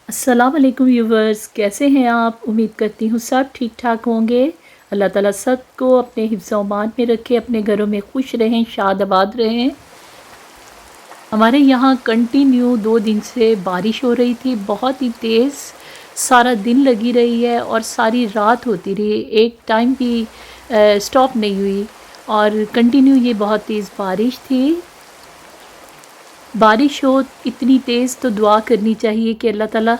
अस्सलाम वालेकुम व्यूवर्स, कैसे हैं आप? उम्मीद करती हूँ सब ठीक ठाक होंगे। अल्लाह ताला सबको अपने हिफ्ज़ व अमान में रखे, अपने घरों में खुश रहें, शाद आबाद रहें। हमारे यहाँ कंटिन्यू 2 दिन से बारिश हो रही थी, बहुत ही तेज़, सारा दिन लगी रही है और सारी रात होती रही, एक टाइम भी स्टॉप नहीं हुई और कंटिन्यू ये बहुत तेज़ बारिश थी। बारिश हो इतनी तेज़ तो दुआ करनी चाहिए कि अल्लाह ताला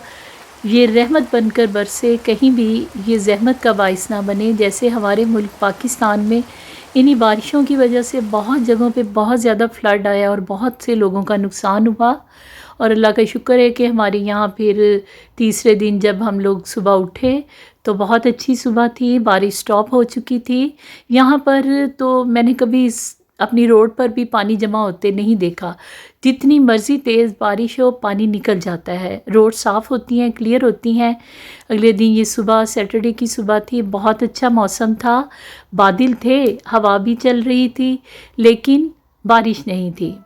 ये रहमत बनकर बरसे, कहीं भी ये ज़हमत का बाइस ना बने। जैसे हमारे मुल्क पाकिस्तान में इन्हीं बारिशों की वजह से बहुत जगहों पे बहुत ज़्यादा फ्लड आया और बहुत से लोगों का नुकसान हुआ। और अल्लाह का शुक्र है कि हमारे यहाँ फिर तीसरे दिन जब हम लोग सुबह उठे तो बहुत अच्छी सुबह थी, बारिश स्टॉप हो चुकी थी। यहाँ पर तो मैंने कभी अपनी रोड पर भी पानी जमा होते नहीं देखा। जितनी मर्ज़ी तेज़ बारिश हो पानी निकल जाता है, रोड साफ़ होती हैं, क्लियर होती हैं। अगले दिन ये सुबह सैटरडे की सुबह थी, बहुत अच्छा मौसम था, बादल थे, हवा भी चल रही थी, लेकिन बारिश नहीं थी।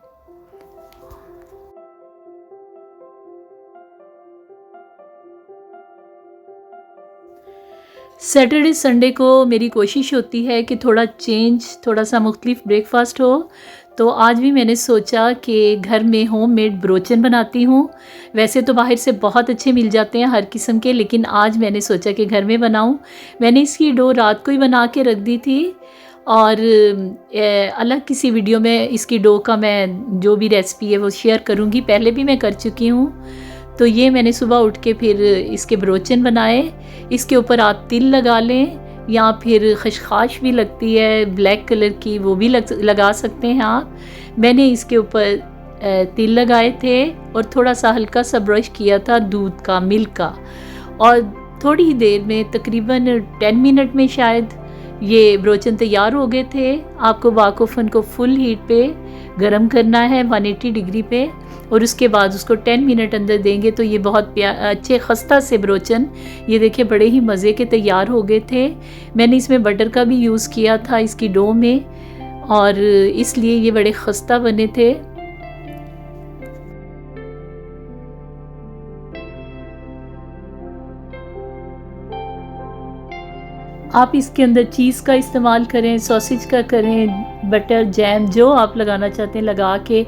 सैटरडे संडे को मेरी कोशिश होती है कि थोड़ा चेंज, थोड़ा सा मुख्तलिफ ब्रेकफास्ट हो। तो आज भी मैंने सोचा कि घर में होममेड ब्रोचन बनाती हूँ। वैसे तो बाहर से बहुत अच्छे मिल जाते हैं हर किस्म के, लेकिन आज मैंने सोचा कि घर में बनाऊँ। मैंने इसकी डो रात को ही बना के रख दी थी और अलग किसी वीडियो में इसकी डो का मैं जो भी रेसिपी है वो शेयर करूँगी, पहले भी मैं कर चुकी हूँ। तो ये मैंने सुबह उठ के फिर इसके ब्रोचन बनाए। इसके ऊपर आप तिल लगा लें या फिर खशखाश भी लगती है ब्लैक कलर की, वो भी लगा सकते हैं आप। मैंने इसके ऊपर तिल लगाए थे और थोड़ा सा हल्का सा ब्रश किया था दूध का, मिल्क का, और थोड़ी ही देर में तकरीबन 10 मिनट में शायद ये ब्रोचन तैयार हो गए थे। आपको बाकोफन को फुल हीट पे गरम करना है 180 डिग्री पे और उसके बाद उसको 10 मिनट अंदर देंगे तो ये बहुत अच्छे खस्ता से ब्रोचन, ये देखिए बड़े ही मज़े के तैयार हो गए थे। मैंने इसमें बटर का भी यूज़ किया था इसकी डो में और इसलिए ये बड़े खस्ता बने थे। आप इसके अंदर चीज़ का इस्तेमाल करें, सॉसेज का करें, बटर, जैम जो आप लगाना चाहते हैं लगा के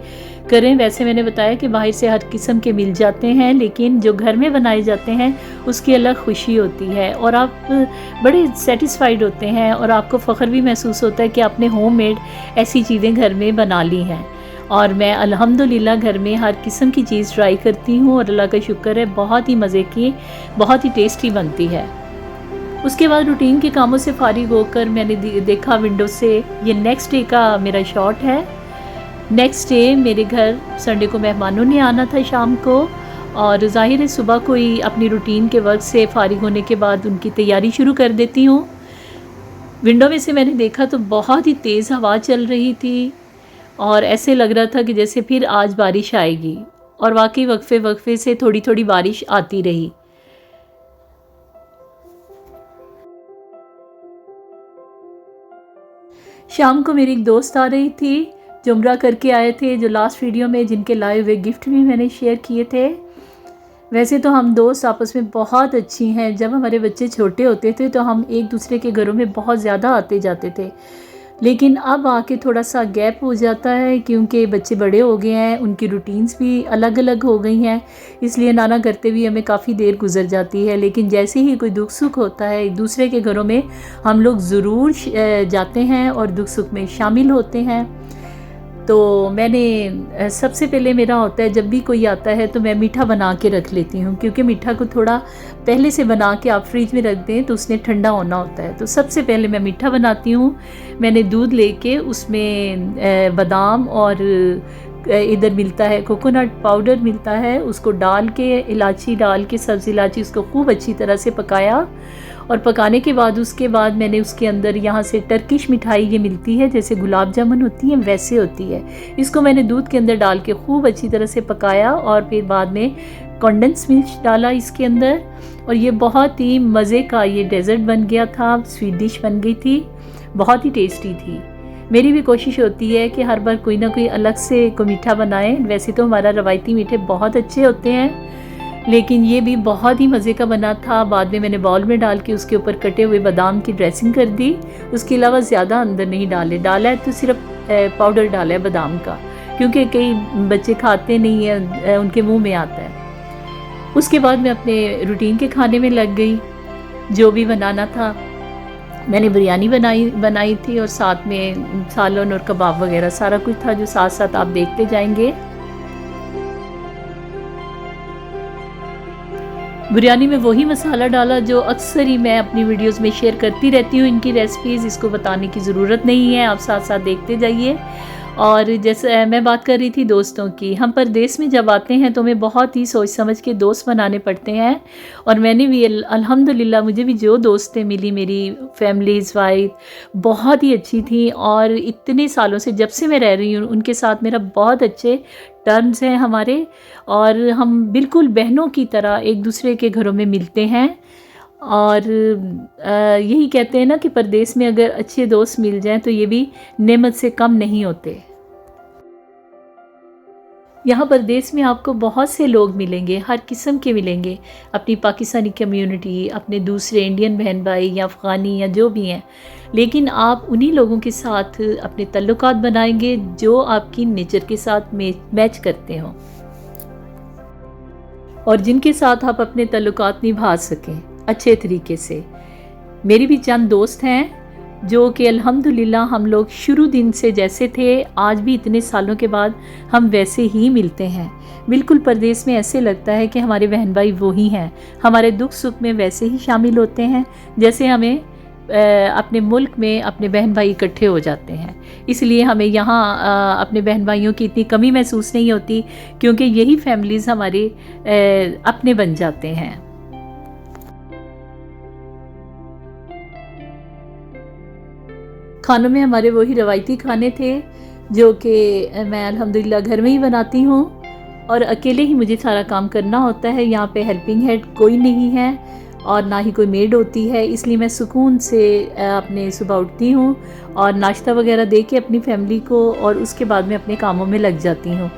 करें। वैसे मैंने बताया कि बाहर से हर किस्म के मिल जाते हैं, लेकिन जो घर में बनाए जाते हैं उसकी अलग खुशी होती है और आप बड़े सेटिस्फाइड होते हैं और आपको फ़ख्र भी महसूस होता है कि आपने होममेड ऐसी चीज़ें घर में बना ली हैं। और मैं अल्हम्दुलिल्लाह घर में हर किस्म की चीज़ ट्राई करती हूँ और अल्लाह का शुक्र है बहुत ही मज़े की, बहुत ही टेस्टी बनती है। उसके बाद रूटीन के कामों से फारिग होकर मैंने देखा विंडो से, ये नेक्स्ट डे का मेरा शॉट है। नेक्स्ट डे मेरे घर संडे को मेहमानों ने आना था शाम को और ज़ाहिर है सुबह को ही अपनी रूटीन के वर्क से फारिग होने के बाद उनकी तैयारी शुरू कर देती हूँ। विंडो में से मैंने देखा तो बहुत ही तेज़ हवा चल रही थी और ऐसे लग रहा था कि जैसे फिर आज बारिश आएगी और वाकई वक्फे वक्फे से थोड़ी थोड़ी बारिश आती रही। शाम को मेरी एक दोस्त आ रही थी जो उम्रा करके आए थे, जो लास्ट वीडियो में जिनके लाए हुए गिफ्ट भी मैंने शेयर किए थे। वैसे तो हम दोस्त आपस में बहुत अच्छी हैं। जब हमारे बच्चे छोटे होते थे तो हम एक दूसरे के घरों में बहुत ज़्यादा आते जाते थे, लेकिन अब आके थोड़ा सा गैप हो जाता है क्योंकि बच्चे बड़े हो गए हैं, उनकी रूटीन्स भी अलग अलग हो गई हैं, इसलिए नाना करते भी हमें काफ़ी देर गुजर जाती है। लेकिन जैसे ही कोई दुख सुख होता है एक दूसरे के घरों में हम लोग ज़रूर जाते हैं और दुख सुख में शामिल होते हैं। तो मैंने सबसे पहले मेरा होता है जब भी कोई आता है तो मैं मीठा बना के रख लेती हूँ, क्योंकि मीठा को थोड़ा पहले से बना के आप फ्रिज में रख दें तो उसने ठंडा होना होता है। तो सबसे पहले मैं मीठा बनाती हूँ। मैंने दूध लेके उसमें बादाम और इधर मिलता है कोकोनट पाउडर मिलता है, उसको डाल के इलायची डाल के, सब्ज़ इलायची, उसको खूब अच्छी तरह से पकाया और पकाने के बाद उसके बाद मैंने उसके अंदर यहाँ से टर्किश मिठाई ये मिलती है जैसे गुलाब जामुन होती है वैसे होती है, इसको मैंने दूध के अंदर डाल के खूब अच्छी तरह से पकाया और फिर बाद में कंडेंस मिल्क डाला इसके अंदर और ये बहुत ही मज़े का ये डेज़र्ट बन गया था, स्वीट डिश बन गई थी, बहुत ही टेस्टी थी। मेरी भी कोशिश होती है कि हर बार कोई ना कोई अलग से को मीठा बनाएं। वैसे तो हमारा रवायती मीठे बहुत अच्छे होते हैं, लेकिन ये भी बहुत ही मज़े का बना था। बाद में मैंने बाउल में डाल के उसके ऊपर कटे हुए बादाम की ड्रेसिंग कर दी। उसके अलावा ज़्यादा अंदर नहीं डाला है तो सिर्फ पाउडर डाला है बादाम का, क्योंकि कई बच्चे खाते नहीं हैं, उनके मुंह में आता है। उसके बाद मैं अपने रूटीन के खाने में लग गई। जो भी बनाना था, मैंने बिरयानी बनाई थी और साथ में सालन और कबाब वगैरह सारा कुछ था, जो साथ साथ आप देखते जाएंगे। बिरयानी में वही मसाला डाला जो अक्सर ही मैं अपनी वीडियोस में शेयर करती रहती हूँ। इनकी रेसिपीज़, इसको बताने की ज़रूरत नहीं है, आप साथ साथ देखते जाइए। और जैसे मैं बात कर रही थी दोस्तों की, हम परदेश में जब आते हैं तो हमें बहुत ही सोच समझ के दोस्त बनाने पड़ते हैं। और मैंने भी अल्हम्दुलिल्लाह, मुझे भी जो दोस्तें मिली, मेरी फैमिलीज़ वाइज बहुत ही अच्छी थी। और इतने सालों से जब से मैं रह रही हूँ उनके साथ मेरा बहुत अच्छे टर्म्स हैं हमारे, और हम बिल्कुल बहनों की तरह एक दूसरे के घरों में मिलते हैं। और यही कहते हैं ना कि परदेश में अगर अच्छे दोस्त मिल जाएं तो ये भी नेमत से कम नहीं होते। यहाँ परदेश में आपको बहुत से लोग मिलेंगे, हर किस्म के मिलेंगे। अपनी पाकिस्तानी कम्युनिटी, अपने दूसरे इंडियन बहन भाई या अफ़गानी या जो भी हैं, लेकिन आप उन्हीं लोगों के साथ अपने तल्लुकात बनाएंगे जो आपकी नेचर के साथ मैच करते हों और जिनके साथ आप अपने तल्लुकात निभा सकें अच्छे तरीके से। मेरी भी चंद दोस्त हैं जो कि अल्हम्दुलिल्लाह हम लोग शुरू दिन से जैसे थे, आज भी इतने सालों के बाद हम वैसे ही मिलते हैं। बिल्कुल परदेश में ऐसे लगता है कि हमारे बहन भाई वो ही हैं, हमारे दुख सुख में वैसे ही शामिल होते हैं जैसे हमें अपने मुल्क में अपने बहन भाई इकट्ठे हो जाते हैं। इसलिए हमें यहाँ अपने बहन भाइयों की इतनी कमी महसूस नहीं होती, क्योंकि यही फैमिलीज़ हमारे अपने बन जाते हैं। खानों में हमारे वही रवायती खाने थे जो कि मैं अल्हम्दुलिल्लाह घर में ही बनाती हूँ, और अकेले ही मुझे सारा काम करना होता है। यहाँ पे हेल्पिंग हैंड कोई नहीं है और ना ही कोई मेड होती है, इसलिए मैं सुकून से अपने सुबह उठती हूँ और नाश्ता वगैरह दे के अपनी फैमिली को, और उसके बाद में अपने कामों में लग जाती हूँ।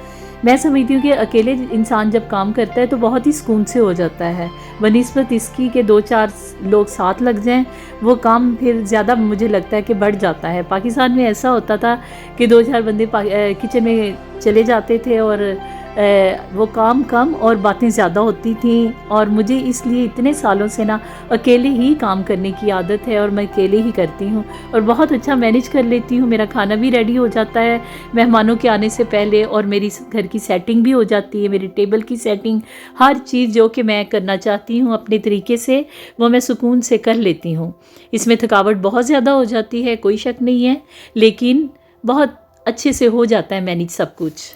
मैं समझती हूँ कि अकेले इंसान जब काम करता है तो बहुत ही सुकून से हो जाता है, बनिस्बत इसकी कि 2-4 लोग साथ लग जाएं, वो काम फिर ज़्यादा मुझे लगता है कि बढ़ जाता है। पाकिस्तान में ऐसा होता था कि 2-4 बंदे किचन में चले जाते थे और वो काम कम और बातें ज़्यादा होती थी। और मुझे इसलिए इतने सालों से ना अकेले ही काम करने की आदत है और मैं अकेले ही करती हूँ और बहुत अच्छा मैनेज कर लेती हूँ। मेरा खाना भी रेडी हो जाता है मेहमानों के आने से पहले, और मेरी घर की सेटिंग भी हो जाती है, मेरी टेबल की सेटिंग, हर चीज़ जो कि मैं करना चाहती हूँ अपने तरीके से वो मैं सुकून से कर लेती हूँ। इसमें थकावट बहुत ज़्यादा हो जाती है, कोई शक नहीं है, लेकिन बहुत अच्छे से हो जाता है मैनेज सब कुछ।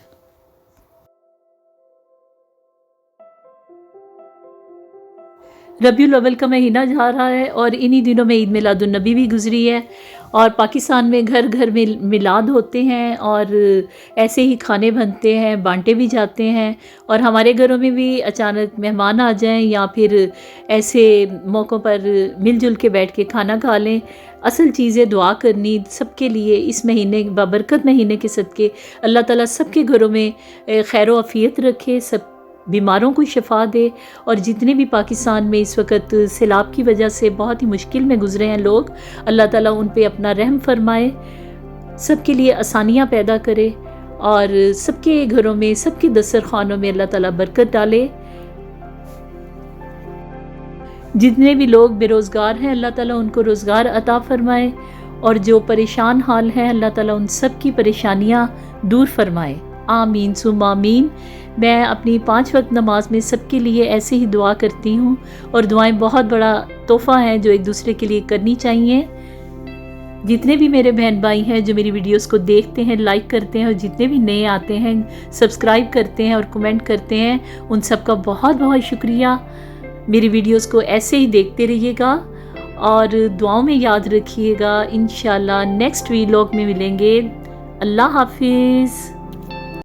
रबीउल अव्वल का महीना जा रहा है और इन्हीं दिनों में ईद मिलादुन नबी भी गुजरी है, और पाकिस्तान में घर घर में मिलाद होते हैं और ऐसे ही खाने बनते हैं, बांटे भी जाते हैं। और हमारे घरों में भी अचानक मेहमान आ जाएं या फिर ऐसे मौक़ों पर मिलजुल के बैठ के खाना खा लें। असल चीज़ है दुआ करनी सबके लिए। इस महीने बाबरकत महीने के सदके अल्लाह ताला सबके घरों में खैर आफियत रखे, सब बीमारों को शिफा दे। और जितने भी पाकिस्तान में इस वक्त सैलाब की वजह से बहुत ही मुश्किल में गुजरे हैं लोग, अल्लाह ताला उन पे अपना रहम फरमाए, सबके लिए आसानियाँ पैदा करे और सबके घरों में, सबके दस्तरखानों में अल्लाह ताला बरकत डाले। जितने भी लोग बेरोज़गार हैं अल्लाह ताला उनको रोज़गार अता फरमाए, और जो परेशान हाल हैं अल्लाह ताला उन सब की परेशानियाँ दूर फरमाए। आमीन सुम आमीन। मैं अपनी 5 वक्त नमाज में सबके लिए ऐसे ही दुआ करती हूँ, और दुआएं बहुत बड़ा तोहफ़ा हैं जो एक दूसरे के लिए करनी चाहिए। जितने भी मेरे बहन भाई हैं जो मेरी वीडियोस को देखते हैं, लाइक करते हैं, और जितने भी नए आते हैं सब्सक्राइब करते हैं और कमेंट करते हैं, उन सब का बहुत बहुत शुक्रिया। मेरी वीडियोस को ऐसे ही देखते रहिएगा और दुआओं में याद रखिएगा। इंशाल्लाह नेक्स्ट व्लॉग में मिलेंगे। अल्लाह हाफिज़।